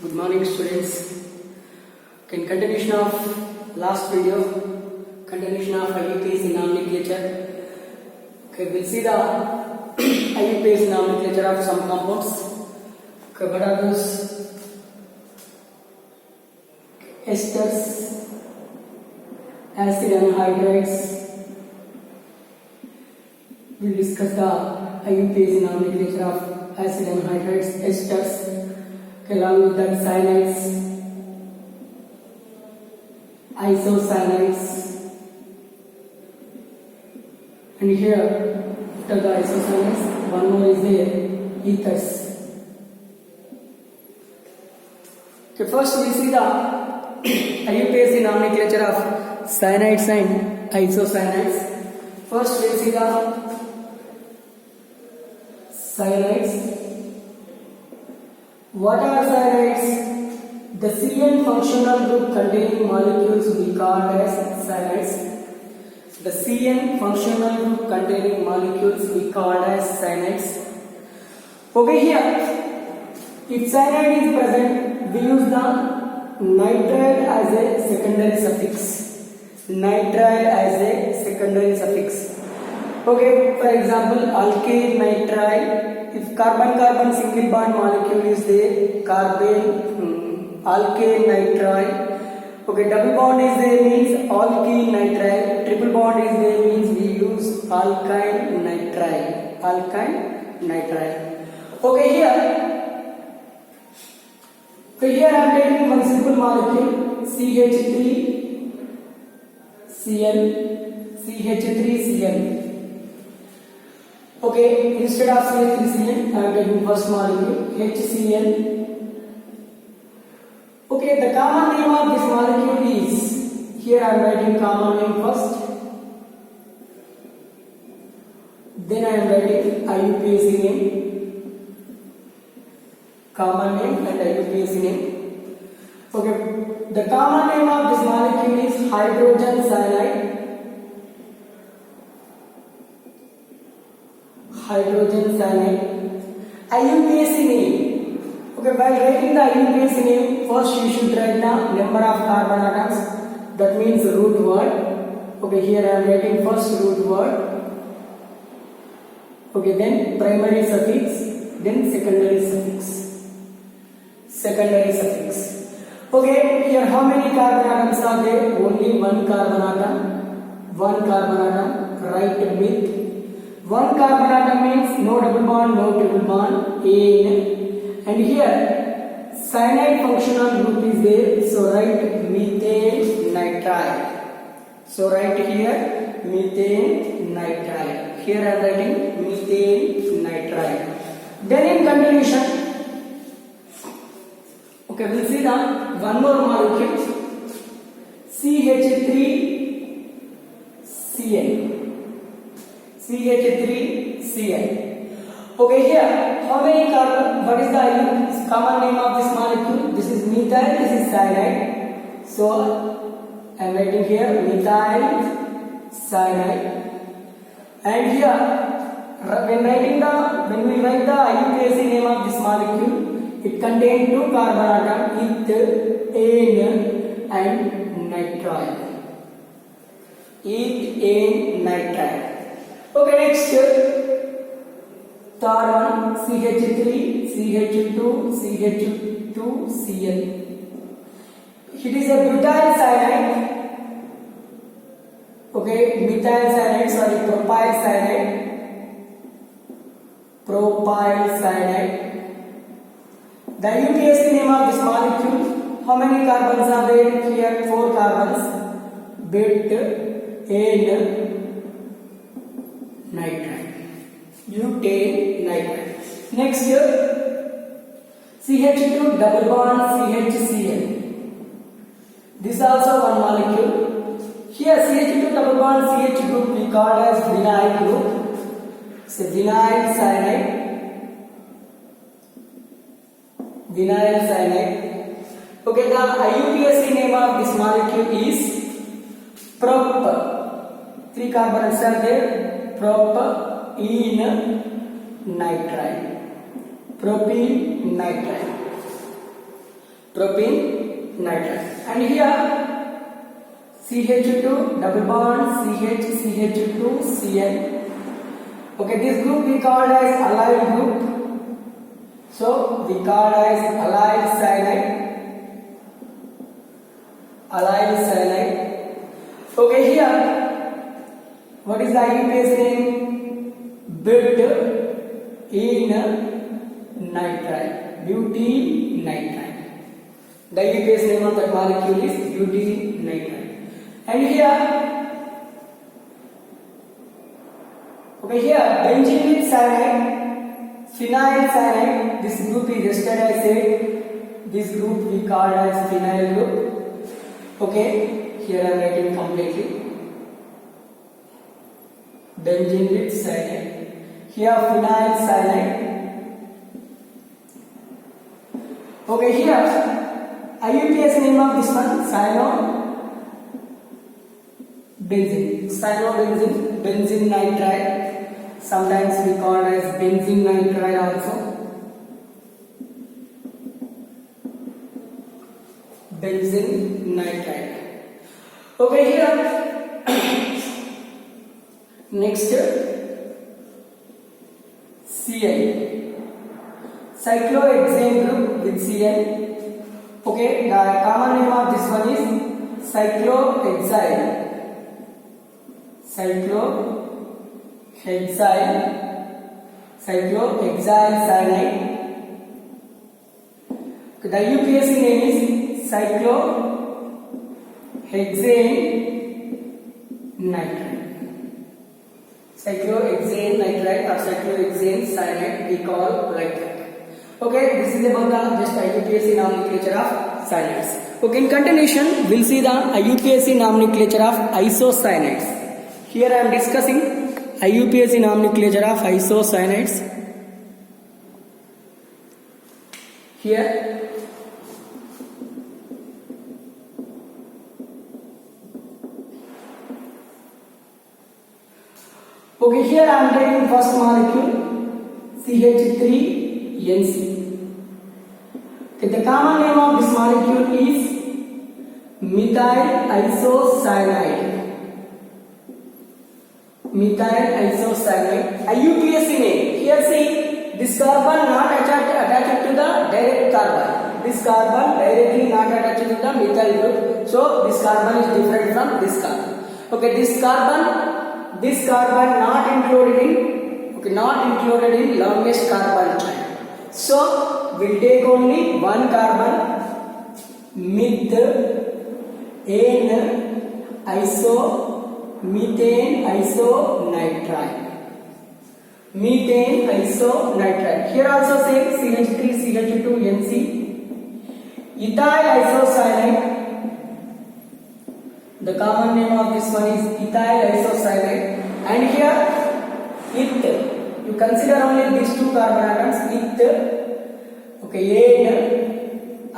Good morning, students. In continuation of last video, continuation of IUPAC nomenclature. Okay, we'll see the IUPAC nomenclature of some compounds. Okay, what are those? Esters, acid anhydrides. We'll discuss the IUPAC nomenclature of acid anhydrides, esters. Along with that, cyanides, isocyanides, and here after the isocyanides, one more is there, ethers. Okay, first we see the IUPAC nomenclature of cyanides and isocyanides. First we see the cyanides. What are cyanides? The CN functional group containing molecules we call as cyanides. The CN functional group containing molecules we call as cyanides. Okay, here, if cyanide is present, we use the nitrile as a secondary suffix. Nitrile as a secondary suffix. Okay, for example, alkane nitrile. If carbon-carbon single bond molecule is there, carbene, alkane nitrile. Okay, double bond is there means alkene nitrile. Triple bond is there means we use alkyne nitrile. Alkyne nitrile. Okay, here I am taking one simple molecule CH3 Cl. CH3Cl. Okay, instead of CH3Cl, I am taking first molecule HCl. Okay, the common name of this molecule is, here I am writing common name first, then I am writing IUPAC name, common name and IUPAC name. Okay, the common name of this molecule is hydrogen cyanide. Hydrogen cyanide. IUPAC name. Okay, while writing the IUPAC name, first you should write the number of carbon atoms. That means root word. Okay, here I am writing first root word. Okay, then primary suffix, then secondary suffix. Secondary suffix. Okay, here how many carbon atoms are there? Only one carbon atom. One carbon atom. Write with. One carbon atom means no double bond, no triple bond, ane. And here cyanide functional group is there, so write methane nitrile. So write here methane nitrile. Here I am writing methane nitrile. Then in continuation, okay, we'll see the one more molecule CH3Cl. CH3Cl. Okay, here how many carbon? What is the common name of this molecule? This is methyl, this is cyanide. So I am writing here methyl cyanide. And here when we write the IUPAC name of this molecule, it contains two carbon atoms, ethane and nitrile. Ethane nitrile. Okay, next third one CH3, CH2, CH2Cl. It is a butyl cyanide. Okay, methyl cyanide, sorry, propyl cyanide. Propyl cyanide. The IUPAC name of this molecule, how many carbons are there? Here 4 carbons. Butane nitride. Butane nitride. Next CH2 double bond CHCl. This is also one molecule. Here CH2 double bond CH group we call as vinyl group. So vinyl cyanide. Vinyl cyanide. Okay, the IUPAC name of this molecule is prop. 3 carbons are there. Propene nitrile. propene nitride. And here CH2 double bond CH2 Cl. Okay, this group we called as allyl group. So we call as allyl cyanide. Allyl cyanide. Okay, here what is the IUPAC name? Butene-nitride. Butene-nitride. The IUPAC name of that molecule is butene-nitride. And here, okay, here benzene with cyanide, phenyl cyanide. This group is yesterday I said. This group we call as phenyl group. Okay, here I am writing completely. Benzene with cyanide. Here phenyl cyanide. Okay, here IUPAC name of this one cyanobenzene, benzene nitride. Sometimes we call as benzene nitride also. Benzene nitride. Okay, here next Cl, cyclohexane group with Cl. Okay, the common name of this one is cyclohexyl cyanide. The IUPAC name is cyclohexane nitride. Cyclohexane nitride or cyclohexane cyanide we call like that. Okay, this is about the just IUPAC nomenclature of cyanides. Okay, in continuation we'll see the IUPAC nomenclature of isocyanides. Here I am discussing IUPAC nomenclature of isocyanides. Here okay, here I am taking first molecule CH3NC. Okay, the common name of this molecule is methyl isocyanide. IUPAC name. Here see, this carbon not attached to the direct carbon. This carbon directly not attached to the methyl group. So this carbon is different from this carbon. Okay, this carbon not included in longest carbon chain. So we'll take only one carbon, methane isonitride. Here also same CH3CH2NC. Ethyl isocyanide. The common name of this one is ethyl isocyanide. And here you consider only these two carbon atoms, okay, ethane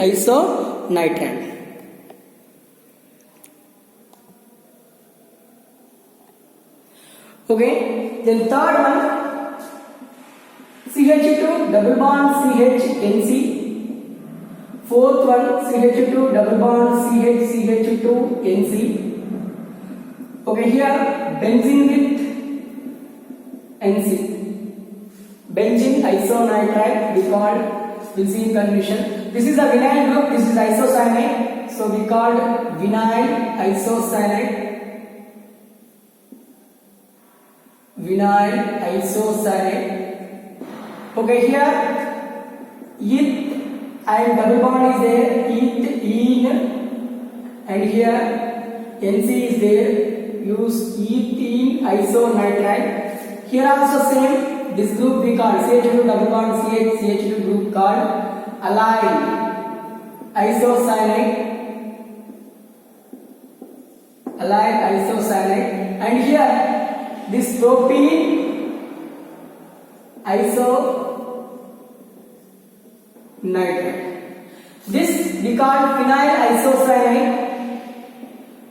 isonitride. Okay, then third one CH2 double bond CHNC. Fourth one CH2 double bond CH2NC. Okay, here benzene with NC. Benzene isonitride we called, we'll see in conclusion. This is a vinyl group, this is isocyanide, so we called vinyl isocyanide. Okay, here eth and double bond is there, ethene, and here NC is there, use ethene isonitride. Here also same, this group we call CH2 double bond CH2 group called allyl isocyanide. And here this propene isonitride. This we call phenyl isocyanide.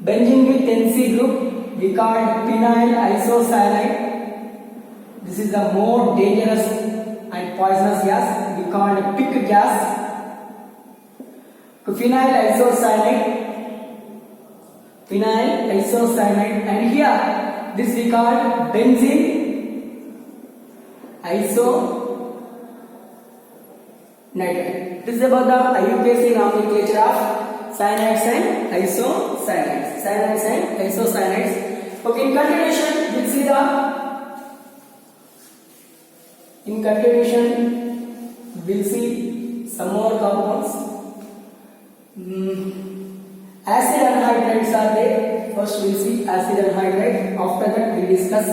Benzene with NC group we called phenyl isocyanide. This is the more dangerous and poisonous gas. We called pick gas. Phenyl isocyanide, and here this we called benzene isonitrate. This is about the IUPAC nomenclature of cyanides and isocyanides. Okay, in continuation we'll see some more compounds. Acid anhydrides are there. First we'll see acid anhydride. After that we'll discuss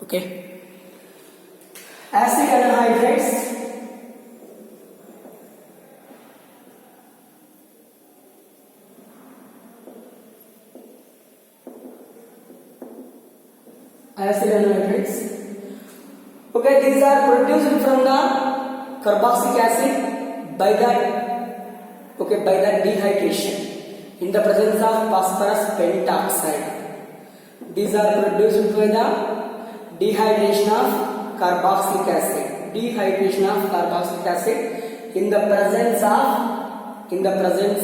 okay. Acid anhydrides. Okay, these are produced from the carboxylic acid by the dehydration in the presence of phosphorus pentoxide. These are produced by the dehydration of carboxylic acid. In the presence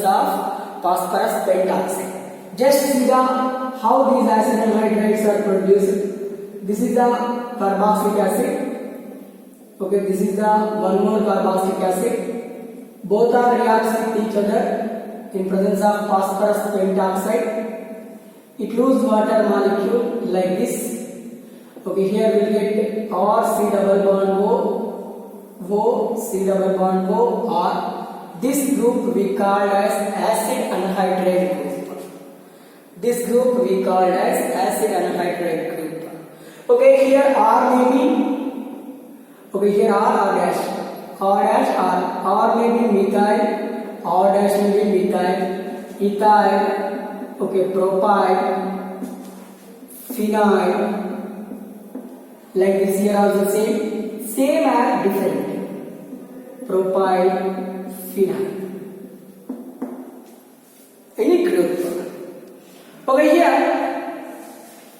of phosphorus pentoxide. Just see how these acid anhydrides are produced. This is the carboxylic acid. Okay, this is the one more carboxylic acid. Both are reacts with each other in presence of phosphorus pentoxide. It loses water molecule like this. Okay, here we get R C double bond O C double bond O R. This group we call as acid anhydride group. Okay, here R may be. Okay, here R dash. R may be methyl. R dash may be methyl. Ethyl. Okay, propyl. Phenyl. Like this here also same as different. Propyl, phenyl. Any group. Okay, here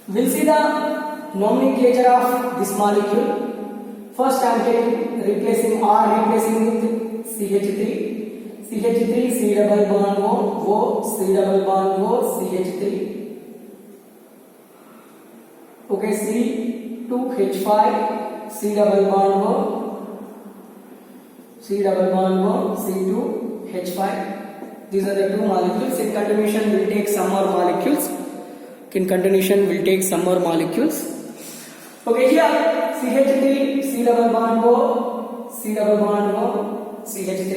we'll see the nomenclature of this molecule. First I am replacing R with CH3. CH3 C double bond O C double bond O CH3. Okay, C2H5 C double bond O C2H5. These are the two molecules. In continuation we'll take some more molecules. Okay, here CH3 C double bond O CH3.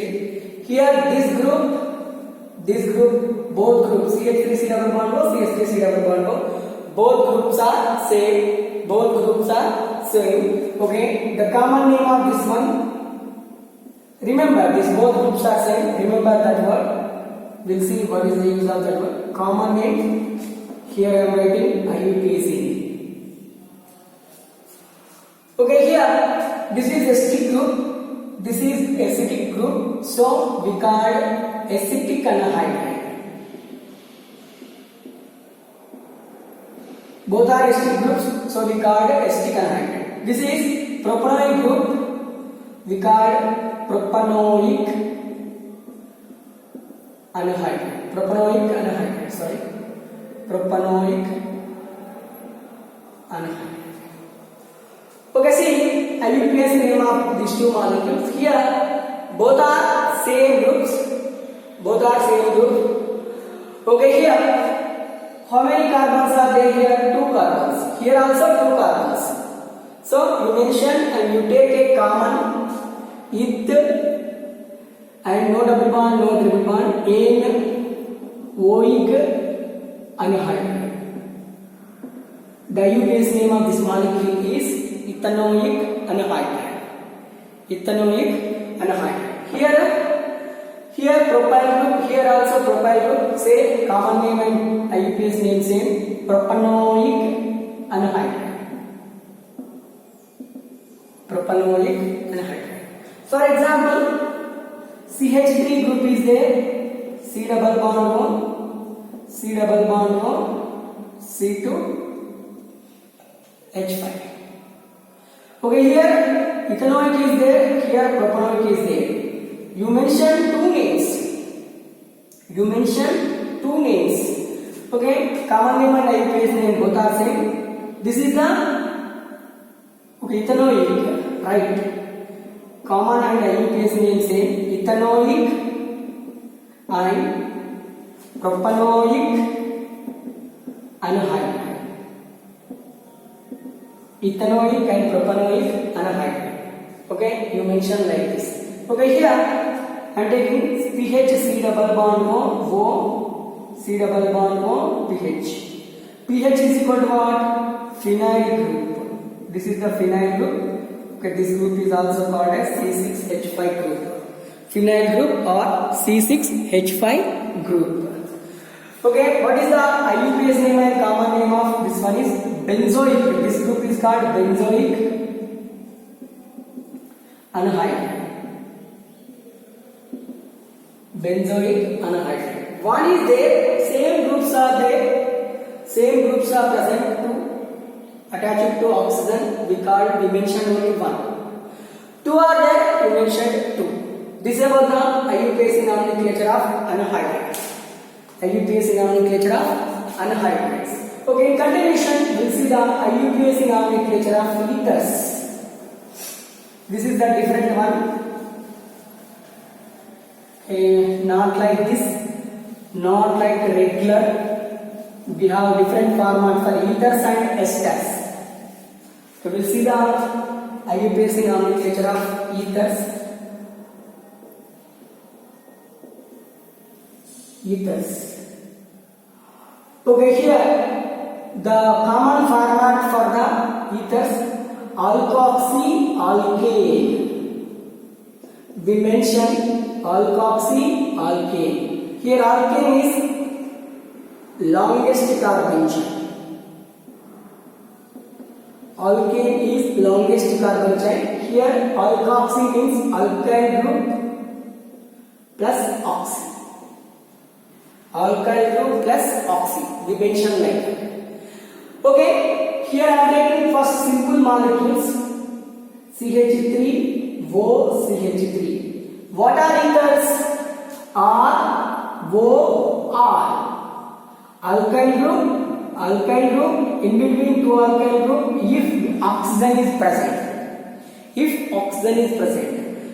Here this group both groups CH3 C double bond O CH3 C double bond O, both groups are same. Okay, the common name of this one, remember this both groups are same. Remember that word. We'll see what is the use of that word. Common name, here I am writing IUPAC. Okay, here this is acidic group, so we call acetic anhydride. Both are acidic groups, so we call acetic anhydride. This is propanoic group, we call propanoic anhydride. Okay, see IUPAC name of these two molecules. Here both are same groups. Okay, here how many carbons are there? Here 2 carbons. Here also 2 carbons. So you mention and you take a common eth and no double bond, no triple bond in oic anhydride. The IUPAC name of this molecule is ethanoic anhydride. Here Here propyl group, here also propyl group, same common name and IUPAC name same, propanoic anhydride. Propanoic anhydride. For example, CH3 group is there, C double bond O, C double bond O, C2H5. Okay, here ethanoic is there, here propanoic is there. You mentioned two names. Okay, common name and IUPAC name both are same. This is the ethanoic, right? Common and IUPAC name same. Ethanoic and propanoic anhydride. Ethanoic and propanoic anhydride. Okay, you mentioned like this. Okay, here I am taking PH C double bond O, C double bond O, PH. PH is equal to what? Phenyl group. This is the phenyl group. Okay, this group is also called as C6H5 group. Phenyl group or C6H5 group. Okay, what is the IUPAC name and common name of this one is benzoic. This group is called benzoic anhydride. Benzoic anhydride. One is there, same groups are present to attach it to oxygen. We mentioned only one. Two are there, we mentioned two. This is about the IUPAC nomenclature of anhydrides. IUPAC nomenclature of anhydrides. Okay, in continuation, we'll see the IUPAC nomenclature of ethers. This is the different one. Not like this, not like regular. We have different format for ethers and esters. So we'll see the IUPAC nomenclature of ethers. Okay, here the common format for the ethers: alkoxy alkane. We mentioned alkoxy alkane. Here alkane is longest carbon chain. Alkane is longest carbon chain. Here alkoxy means alkyl group plus oxy. Alkyl group plus oxy. We mentioned like that. Okay, here I am taking first simple molecules CH3, OCH3. What are ethers? R, O, R. Alkyl group, in between two alkyl group, if oxygen is present.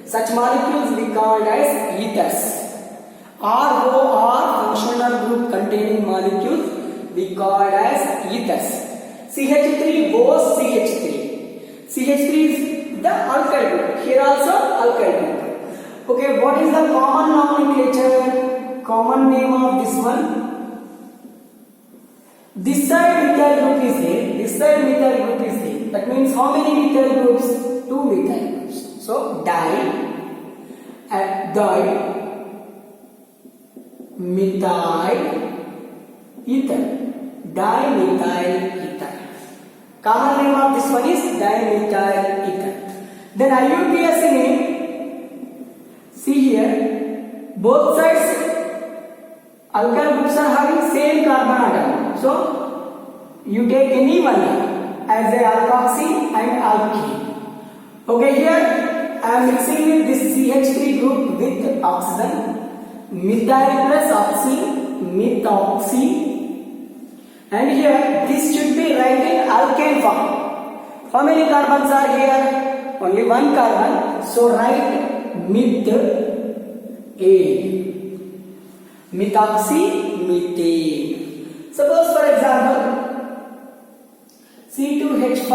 Such molecules we called as ethers. ROR functional group containing molecules we called as ethers. CH3, OCH3. CH3 is the alkyl group. Here also alkyl group. Okay, what is the common nomenclature? Common name of this one? This side methyl group is there. This side methyl group is there. That means how many methyl groups? Two methyl groups. So dimethyl ether. Dimethyl ether. Common name of this one is dimethyl ether. Then IUPAC name. See here, both sides alkyl groups are having same carbon atom. So you take any one as a alkoxy and alkene. Okay, here I am mixing with this CH3 group with oxygen. Methyl plus oxy, methoxy. And here this should be written in alkane form. How many carbons are here? Only one carbon. So write methoxy, methane. Suppose for example C2H5,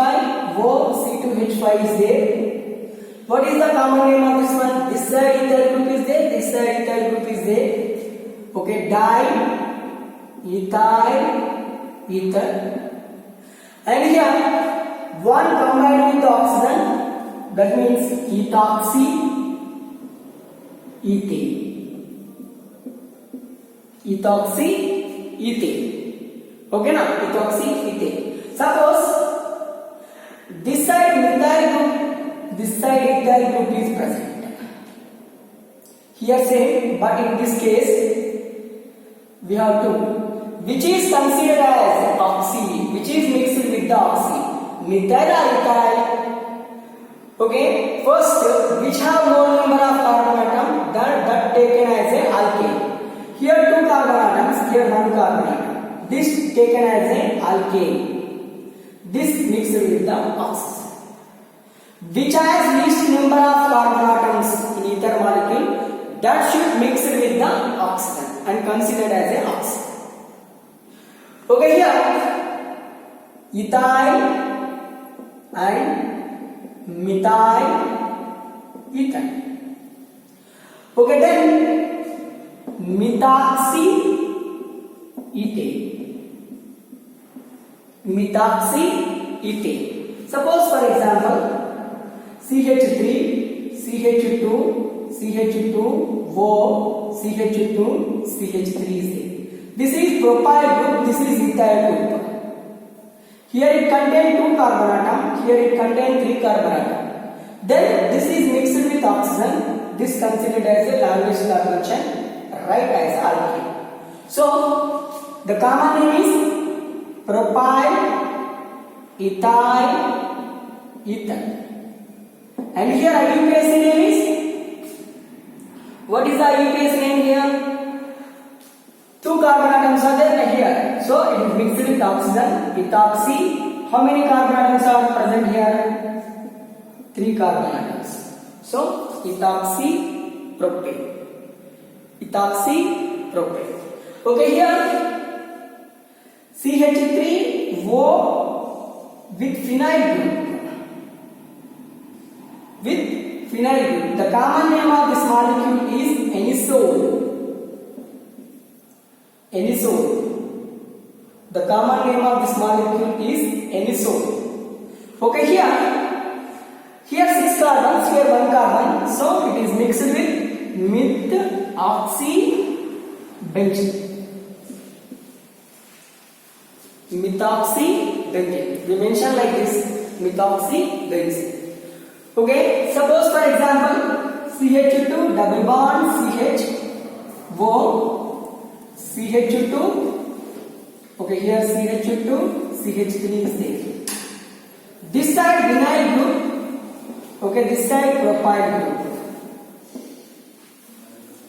C2H5 is there. What is the common name of this one? This side ethyl group is there, this side ethyl group is there. Okay, dimethyl ether. And here one combined with oxygen, that means ethoxy ethane. ethoxy ethane. Okay na, ethoxy ethane. Suppose this side methyl group, this side ethyl group is present. Here same, but in this case we have to, which is considered as oxy, which is mixed with the oxy, methyl or ethyl. Okay, first which have more number of carbon atom, that taken as a alkane. Here 2 carbon atoms, here 1 carbon atom. This taken as a alkane. This mixed with the oxygen. Which has least number of carbon atoms in ether molecule, that should mix with the oxygen and considered as a oxygen. Okay, here ethyl and methyl ether. Okay, then methoxy ethane. Methoxy ethane. Suppose for example CH3, CH2, CH2O, CH2, CH3 is there. This is propyl group, this is ethyl group. Here it contains 2 carbon atom, here it contains 3 carbon atom. Then this is mixed with oxygen, this considered as a Lawrence carbon chain, right as alkene. So the common name is propyl ethyl ether. And here IUPAC name is, what is the IUPAC name here? 2 carbon atoms are there here. So it is mixed with oxygen, ethoxy. How many carbon atoms are present here? 3 carbon atoms. So ethoxy propane. Ethoxy propane. Okay, here CH3O with phenyl group. With phenyl group. The common name of this molecule is anisole. Anisole. The common name of this molecule is anisole. Okay, here 6 carbons, here 1 carbon. So it is mixed with methoxybenzene. Methoxybenzene. We mention like this, methoxybenzene. Okay, suppose for example CH2 double bond CHO, CH2. Okay, here CH2, CH3 is there. This side vinyl group. Okay, this side propyl group.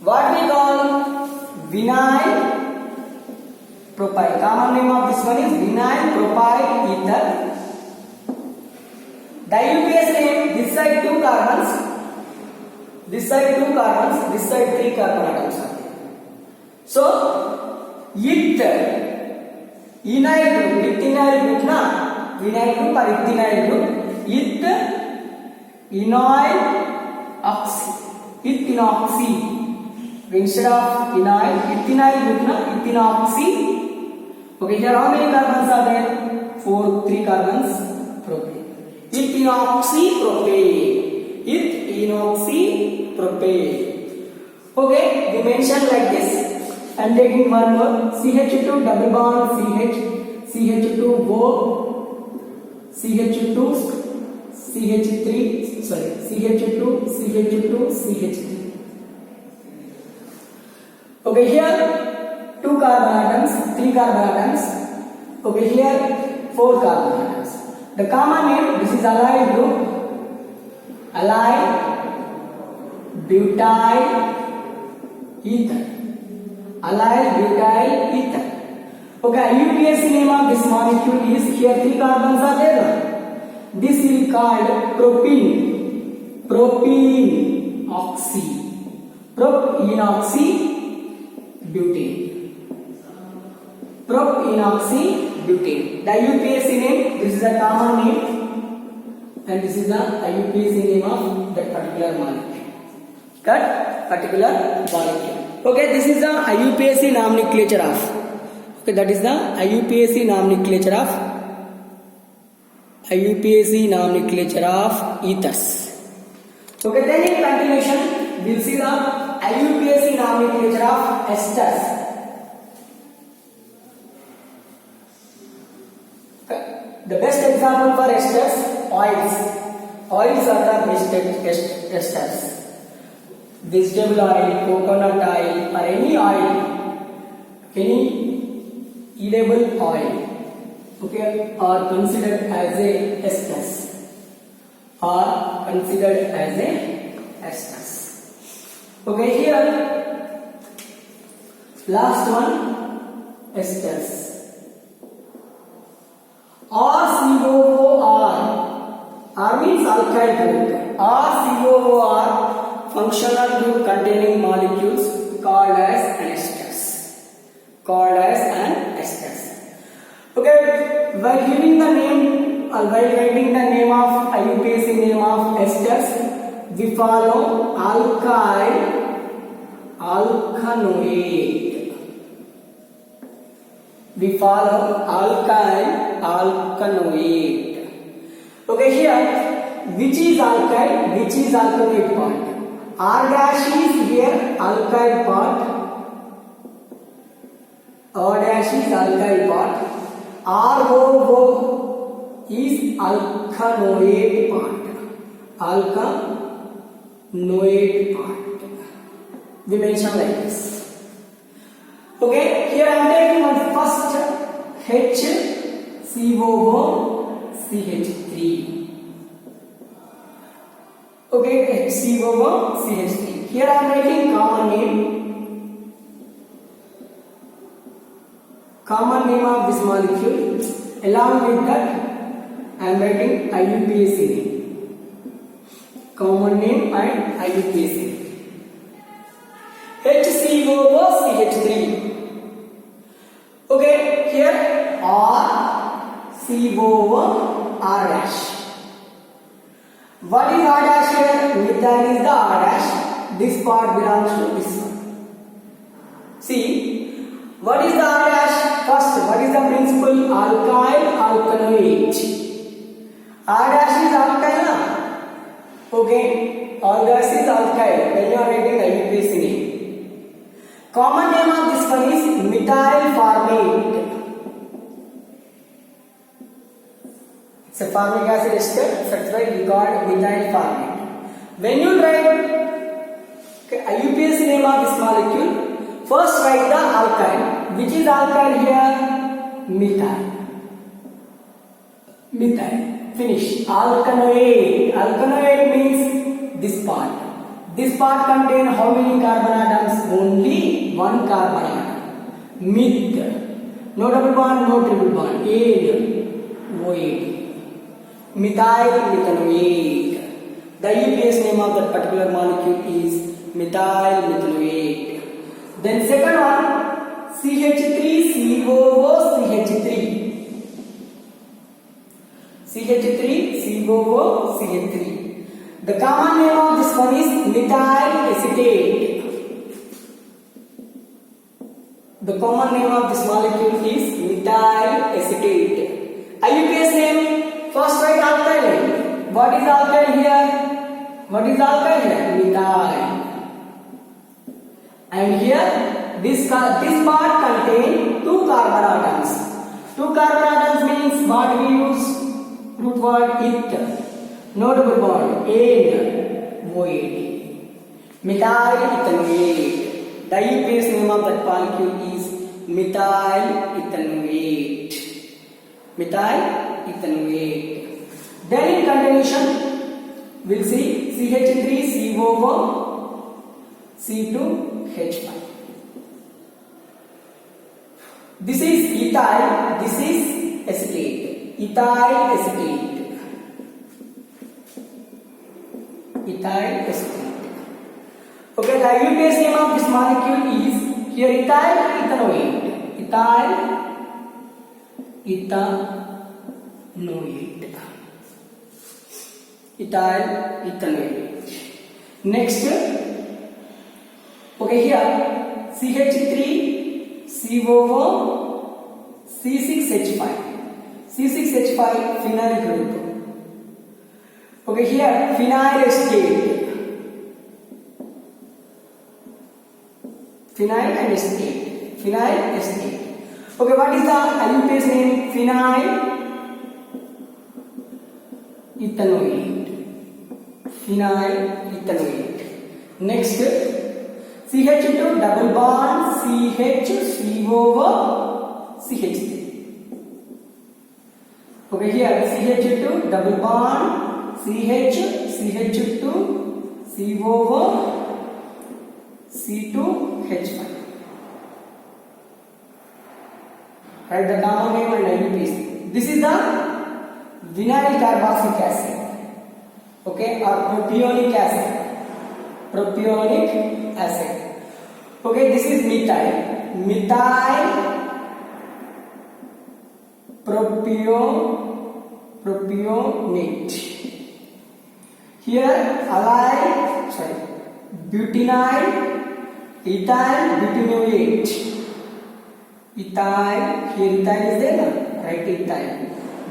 What we call vinyl propyl. Common name of this one is vinyl propyl ether. The IUPAC name, this side 2 carbons, this side 2 carbons, this side 3 carbon atoms are there. So ether, vinyl group, ethynyl group na, vinyl group or ethynyl group, ethenoyl oxy, ethenoxy. Instead of vinyl, ethynyl group na, ethenoxy. Okay, here how many carbons are there? 3 carbons, propane. Ethenoxy propane. Ethenoxy propane. Okay, we mention like this. I'm taking one more. CH2 double bond CH, CH2O, CH2, CH3, sorry, CH2, CH2, CH3. Okay, here 2 carbon atoms, 3 carbon atoms. Okay, here 4 carbon atoms. The common name, this is allyl group, allyl butyl ether. Allyl butyl ether. Okay, IUPAC name of this molecule is, here 3 carbons are there. This is called propene. Propene oxy. Propenoxy butane. Propenoxy butane. The IUPAC name, this is a common name, and this is the IUPAC name of that particular molecule. That particular molecule. Okay, this is the IUPAC nomenclature of. Okay, that is the IUPAC nomenclature of ethers. Okay, then in continuation, we'll see the IUPAC nomenclature of esters. one for esters, oils. Oils are the best esters. Vegetable oil, coconut oil, or any oil, any edible oil, okay, are considered as a esters. Are considered as a esters. Okay, here last one, esters. RCOOR. R means alkyl group. RCOOR functional group containing molecules called as an esters. Called as an esters. Okay, while giving the name or while writing the name of IUPAC name of esters, we follow alkyl alkanoate. We follow alkyl alkanoate. Okay, here which is alkyl, which is alkanoate part? R dash is here alkyl part. R dash is alkyl part. ROO is alkanoate part. Alkanoate part. We mention like this. Okay, here I am taking on first HCOOCH3. Okay, HCOOCH3. Here I am writing common name of this molecule. Along with that, I am writing IUPAC name. Common name and IUPAC. HCOOCH3. Okay, here RCOO R dash. What is R dash here? Methyl is the R dash. This part belongs to this one. See, what is the R dash? First, what is the principle? Alkyl alkanoate. R dash is alkyl, na? Okay, R dash is alkyl. When you are writing IUPAC name. Common name of this one is methyl formate. It's a formic acid ester, that's why we call it methyl formate. When you write IUPAC name of this molecule, first write the alkyl. Which is alkyl here? Methyl. Methyl. Finish. Alkanoate. Alkanoate means this part. This part contains how many carbon atoms? Only one carbon atom. Meth. No double bond, no triple bond. Ade. OAD. Methyl methanoate. The IUPAC name of that particular molecule is methyl methanoate. Then second one, CH3COOCH3. CH3COOCH3. The common name of this one is methyl acetate. The common name of this molecule is methyl acetate. IUPAC name, first write alkyl name. What is alkyl here? What is alkyl here? Methyl. And here, this part contains two carbon atoms. Two carbon atoms means what we use? Root word it. No double bond. Ade. OAD. Methyl ethanoate. The IUPAC name of that molecule is methyl ethanoate. Methyl ethanoate. Then in continuation, we'll see CH3COOC2H5. This is ethyl. This is acetate. Ethyl acetate. Ethyl acetate. Okay, the IUPAC name of this molecule is here ethyl ethanoate. Ethyl ethanoate. Ethyl ethanoate. Next, okay, here CH3COO C6H5. C6H5 phenyl group. Okay, here phenyl acetate. Phenyl and acetate. Phenyl acetate. Okay, what is the IUPAC name? Phenyl ethanoate. Phenyl ethanoate. Next, CH2 double bond CH COO CH3. Okay, here CH2 double bond CH CH2 COO C2H5. Write the common name and IUPAC. This is the vinyl carboxylic acid. Okay, or propionic acid. Propionic acid. Okay, this is methyl. Methyl propionate. Here butynyl ethyl butanoate. Ethyl, here ethyl is there, na? Write ethyl.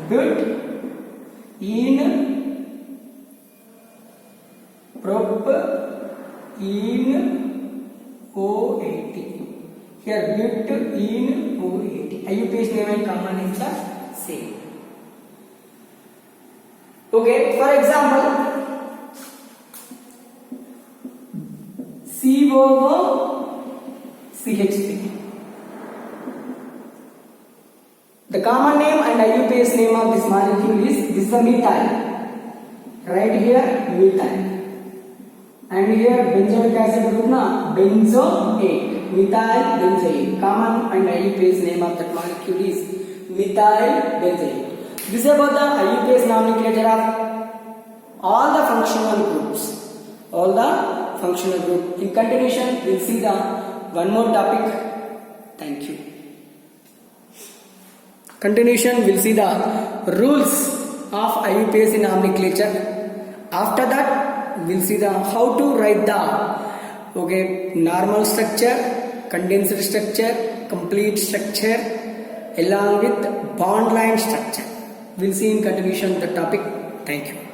But in prop in O80. Here but in O80. IUPAC name and common names are same. Okay, for example, COO CH3. The common name and IUPAC name of this molecule is the methyl. Right here methyl. And here benzoic acid group na benzoate. Methyl benzoate. Common and IUPAC name of that molecule is methyl benzoate. This is about the IUPAC nomenclature of all the functional groups. All the functional group. In continuation, we'll see the one more topic. Thank you. Continuation, we'll see the rules of IUPAC nomenclature. After that, we'll see the how to write the normal structure, condensed structure, complete structure, along with bond line structure. We'll see in continuation the topic. Thank you.